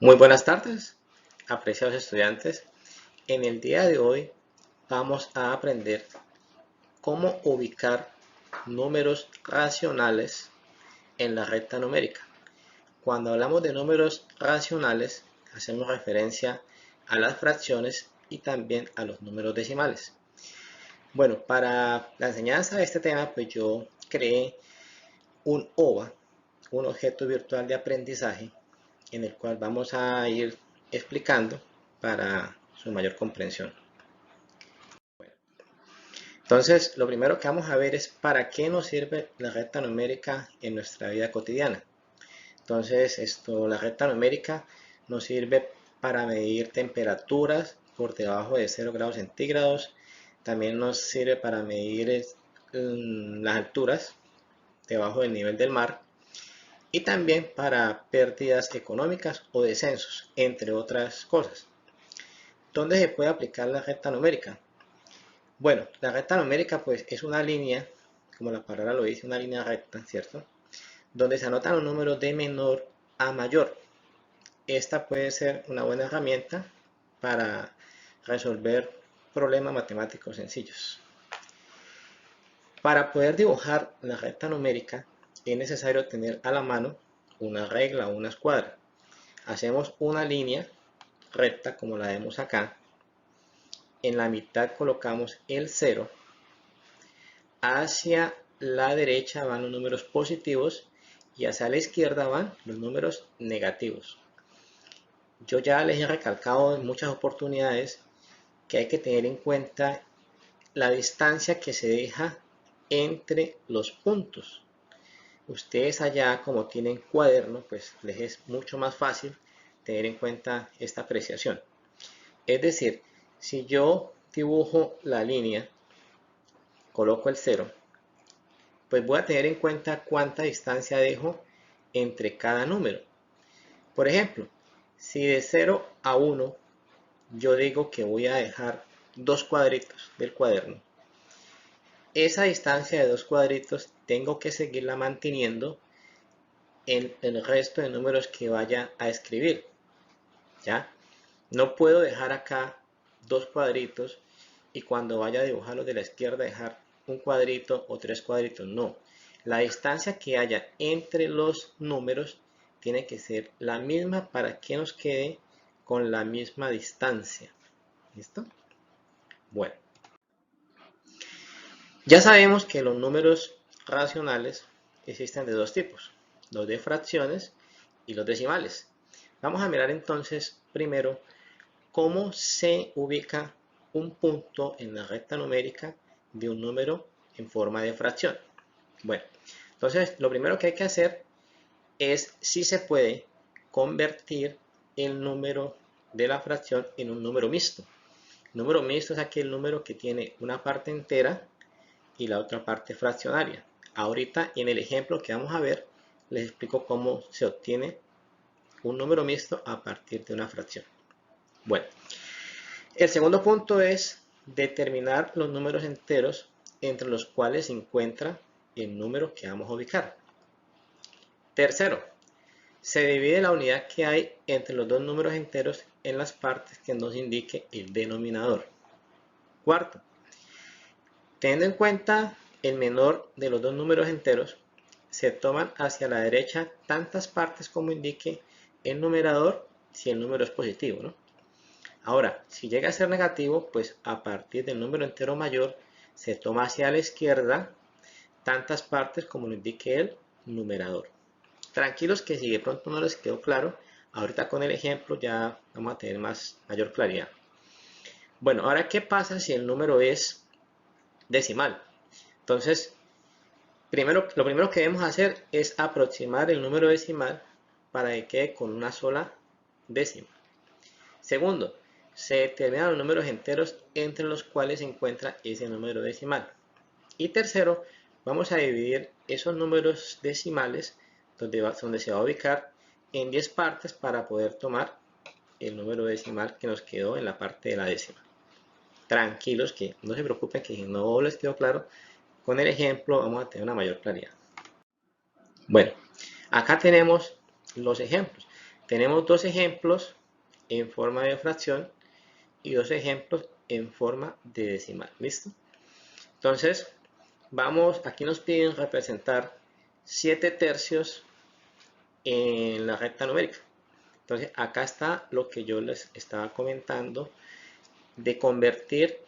Muy buenas tardes, apreciados estudiantes. En el día de hoy vamos a aprender cómo ubicar números racionales en la recta numérica. Cuando hablamos de números racionales, hacemos referencia a las fracciones y también a los números decimales. Bueno, para la enseñanza de este tema, pues yo creé un OVA, un objeto virtual de aprendizaje, en el cual vamos a ir explicando para su mayor comprensión. Entonces, lo primero que vamos a ver es para qué nos sirve la recta numérica en nuestra vida cotidiana. Entonces, la recta numérica nos sirve para medir temperaturas por debajo de 0 grados centígrados. También nos sirve para medir las alturas debajo del nivel del mar. Y también para pérdidas económicas o descensos, entre otras cosas. ¿Dónde se puede aplicar la recta numérica? Bueno, la recta numérica pues es una línea, como la palabra lo dice, una línea recta, ¿cierto? Donde se anotan los números de menor a mayor. Esta puede ser una buena herramienta para resolver problemas matemáticos sencillos. Para poder dibujar la recta numérica es necesario tener a la mano una regla o una escuadra. Hacemos una línea recta como la vemos acá. En la mitad colocamos el 0. Hacia la derecha van los números positivos y hacia la izquierda van los números negativos. Yo ya les he recalcado en muchas oportunidades que hay que tener en cuenta la distancia que se deja entre los puntos. Ustedes allá, como tienen cuaderno, pues les es mucho más fácil tener en cuenta esta apreciación. Es decir, si yo dibujo la línea, coloco el 0, pues voy a tener en cuenta cuánta distancia dejo entre cada número. Por ejemplo, si de 0 a 1 yo digo que voy a dejar 2 cuadritos del cuaderno, esa distancia de 2 cuadritos tengo que seguirla manteniendo en el resto de números que vaya a escribir. ¿Ya? No puedo dejar acá 2 cuadritos y cuando vaya a dibujarlos de la izquierda dejar un cuadrito o 3 cuadritos. No. La distancia que haya entre los números tiene que ser la misma para que nos quede con la misma distancia. ¿Listo? Bueno. Ya sabemos que los números racionales existen de dos tipos. Los de fracciones y los decimales. Vamos a mirar entonces primero cómo se ubica un punto en la recta numérica de un número en forma de fracción. Bueno, entonces lo primero que hay que hacer es si se puede convertir el número de la fracción en un número mixto. El número mixto es aquel número que tiene una parte entera y la otra parte fraccionaria. Ahorita en el ejemplo que vamos a ver les explico cómo se obtiene un número mixto a partir de una fracción. Bueno, el segundo punto es determinar los números enteros entre los cuales se encuentra el número que vamos a ubicar. Tercero, se divide la unidad que hay entre los dos números enteros en las partes que nos indique el denominador. Cuarto, teniendo en cuenta el menor de los dos números enteros, se toman hacia la derecha tantas partes como indique el numerador si el número es positivo, ¿no? Ahora, si llega a ser negativo, pues a partir del número entero mayor se toma hacia la izquierda tantas partes como lo indique el numerador. Tranquilos que si de pronto no les quedó claro, ahorita con el ejemplo ya vamos a tener mayor claridad. Bueno, ahora ¿qué pasa si el número es decimal? Entonces, lo primero que debemos hacer es aproximar el número decimal para que quede con una sola décima. Segundo, se determinan los números enteros entre los cuales se encuentra ese número decimal. Y tercero, vamos a dividir esos números decimales donde se va a ubicar en 10 partes para poder tomar el número decimal que nos quedó en la parte de la décima. Tranquilos, que no se preocupen, que si no les quedó claro, con el ejemplo vamos a tener una mayor claridad. Bueno, acá tenemos los ejemplos. tenemos dos ejemplos en forma de fracción y dos ejemplos en forma de decimal. ¿Listo? Entonces, vamos, aquí nos piden representar 7 tercios en la recta numérica. Entonces, acá está lo que yo les estaba comentando de convertir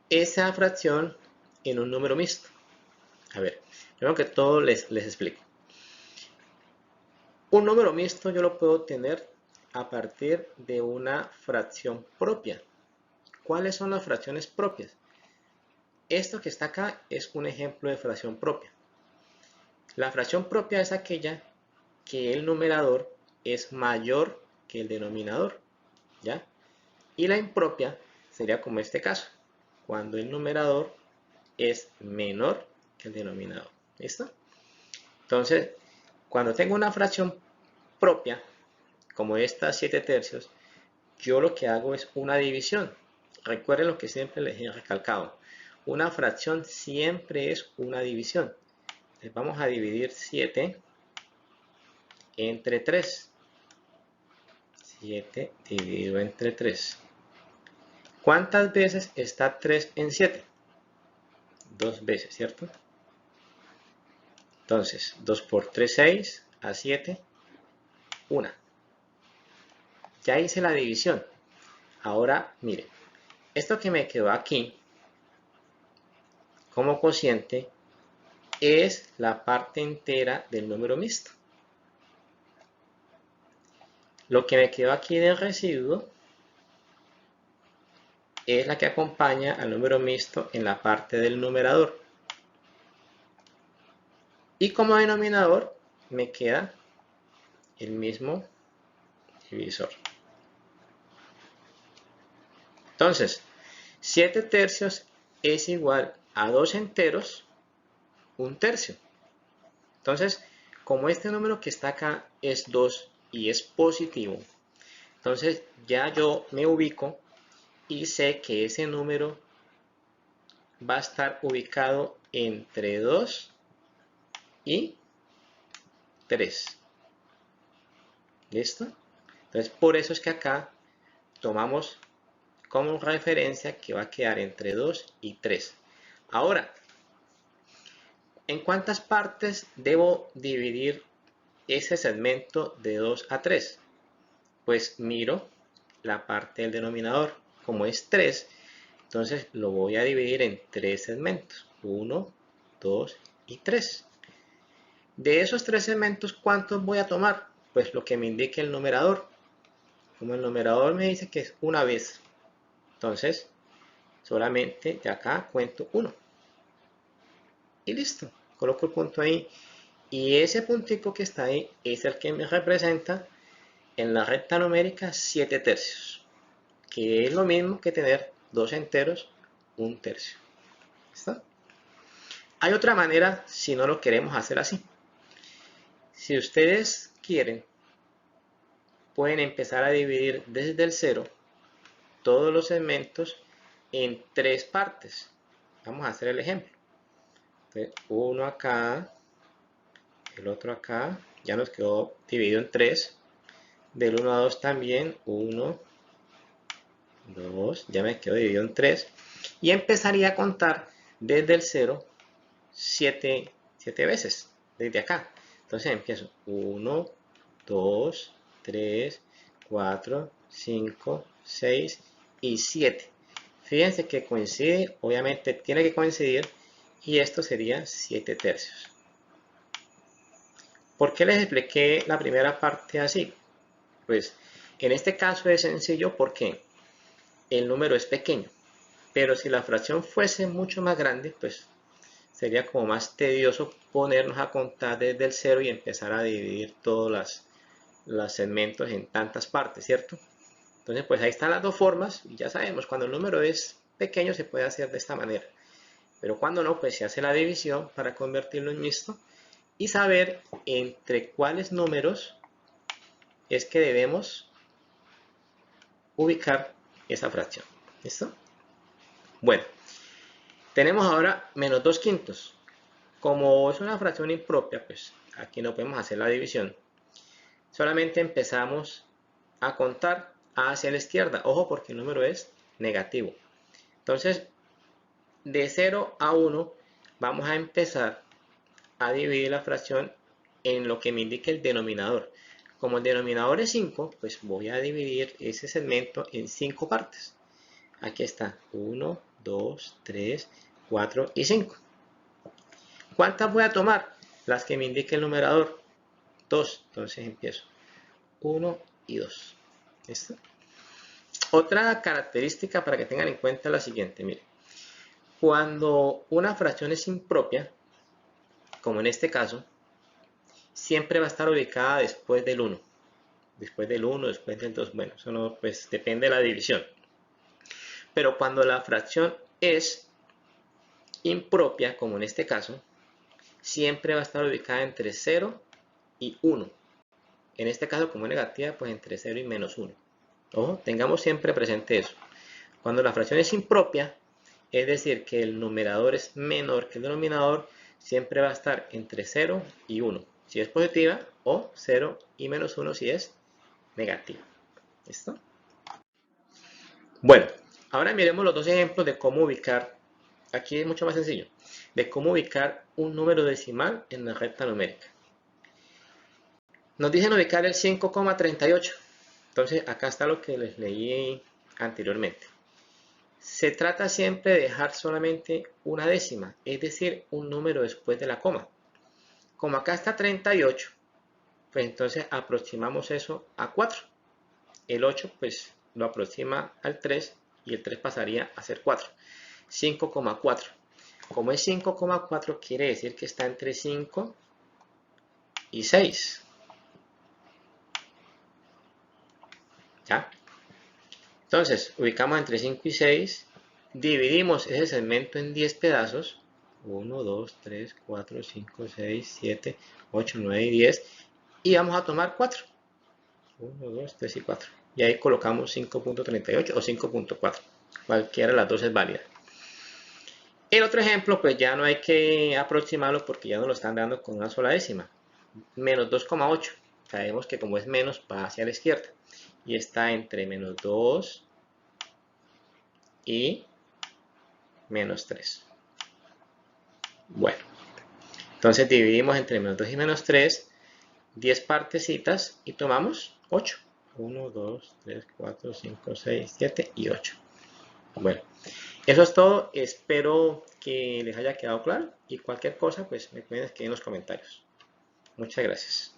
esa fracción en un número mixto. A ver, primero que todo les explico. Un número mixto yo lo puedo obtener a partir de una fracción propia. ¿Cuáles son las fracciones propias? Esto que está acá es un ejemplo de fracción propia. La fracción propia es aquella que el numerador es mayor que el denominador, ¿ya? Y la impropia sería como este caso, cuando el numerador es menor que el denominador. ¿Listo? Entonces, cuando tengo una fracción propia, como esta 7 tercios, yo lo que hago es una división. Recuerden lo que siempre les he recalcado. Una fracción siempre es una división. Entonces vamos a dividir 7 entre 3. 7 dividido entre 3. ¿Cuántas veces está 3 en 7? 2 veces, ¿cierto? Entonces, 2 por 3, 6, a 7, 1. Ya hice la división. Ahora, miren, esto que me quedó aquí como cociente es la parte entera del número mixto. Lo que me quedó aquí del residuo es la que acompaña al número mixto en la parte del numerador. Y como denominador me queda el mismo divisor. Entonces, 7 tercios es igual a 2 enteros, 1 tercio. Entonces, como este número que está acá es 2 y es positivo, entonces ya yo me ubico y sé que ese número va a estar ubicado entre 2 y 3. ¿Listo? Entonces, por eso es que acá tomamos como referencia que va a quedar entre 2 y 3. Ahora, ¿en cuántas partes debo dividir ese segmento de 2 a 3? Pues miro la parte del denominador. Como es 3, entonces lo voy a dividir en 3 segmentos. 1, 2 y 3. De esos 3 segmentos, ¿cuántos voy a tomar? Pues lo que me indique el numerador. Como el numerador me dice que es una vez, entonces solamente de acá cuento 1. Y listo. Coloco el punto ahí. Y ese puntico que está ahí es el que me representa en la recta numérica 7 tercios. Que es lo mismo que tener 2 enteros, 1 tercio. ¿Listo? Hay otra manera si no lo queremos hacer así. Si ustedes quieren, pueden empezar a dividir desde el 0 todos los segmentos en 3 partes. Vamos a hacer el ejemplo. Entonces, uno acá, el otro acá, ya nos quedó dividido en 3. Del 1 a 2 también, 1, 2, ya me quedó dividido en 3. Y empezaría a contar desde el 0 7 veces, desde acá. Entonces empiezo 1, 2, 3, 4, 5, 6 y 7. Fíjense que coincide, obviamente tiene que coincidir, y esto sería 7 tercios. ¿Por qué les expliqué la primera parte así? Pues en este caso es sencillo porque el número es pequeño, pero si la fracción fuese mucho más grande, pues sería como más tedioso ponernos a contar desde el 0 y empezar a dividir todos los segmentos en tantas partes, ¿cierto? Entonces, pues ahí están las dos formas. Y ya sabemos, cuando el número es pequeño se puede hacer de esta manera. Pero cuando no, pues se hace la división para convertirlo en mixto y saber entre cuáles números es que debemos ubicar esa fracción. ¿Listo? Bueno, tenemos ahora menos 2 quintos. Como es una fracción impropia, pues aquí no podemos hacer la división. solamente empezamos a contar hacia la izquierda. Ojo, porque el número es negativo. Entonces, de 0 a 1 vamos a empezar a dividir la fracción en lo que me indique el denominador. Como el denominador es 5, pues voy a dividir ese segmento en 5 partes. Aquí está, 1, 2, 3, 4 y 5. ¿Cuántas voy a tomar? Las que me indique el numerador, 2. Entonces empiezo, 1 y 2. ¿Listo? Otra característica para que tengan en cuenta es la siguiente, miren. Cuando una fracción es impropia, como en este caso, siempre va a estar ubicada después del 1. Después del 1, después del 2. Bueno, eso no, pues depende de la división. Pero cuando la fracción es impropia, como en este caso, siempre va a estar ubicada entre 0 y 1. En este caso, como es negativa, pues entre 0 y menos 1. Ojo, tengamos siempre presente eso. Cuando la fracción es impropia, es decir, que el numerador es menor que el denominador, siempre va a estar entre 0 y 1 si es positiva, o 0 y menos 1 si es negativa. ¿Listo? Bueno, ahora miremos los dos ejemplos de cómo ubicar, aquí es mucho más sencillo, de cómo ubicar un número decimal en la recta numérica. Nos dicen ubicar el 5,38. Entonces acá está lo que les leí anteriormente. Se trata siempre de dejar solamente una décima, es decir, un número después de la coma. Como acá está 38, pues entonces aproximamos eso a 4. El 8 pues lo aproxima al 3 y el 3 pasaría a ser 4. 5,4. Como es 5,4 quiere decir que está entre 5 y 6. ¿Ya? Entonces, ubicamos entre 5 y 6, dividimos ese segmento en 10 pedazos, 1, 2, 3, 4, 5, 6, 7, 8, 9 y 10, y vamos a tomar 4. 1, 2, 3 y 4. Y ahí colocamos 5.38 o 5.4. Cualquiera de las dos es válida. El otro ejemplo, pues ya no hay que aproximarlo porque ya nos lo están dando con una sola décima. Menos 2,8. Sabemos que como es menos, va hacia la izquierda. Y está entre menos 2 y menos 3. Bueno, entonces dividimos entre menos 2 y menos 3, 10 partecitas y tomamos 8. 1, 2, 3, 4, 5, 6, 7 y 8. Bueno, eso es todo. Espero que les haya quedado claro y cualquier cosa, pues me pueden escribir en los comentarios. Muchas gracias.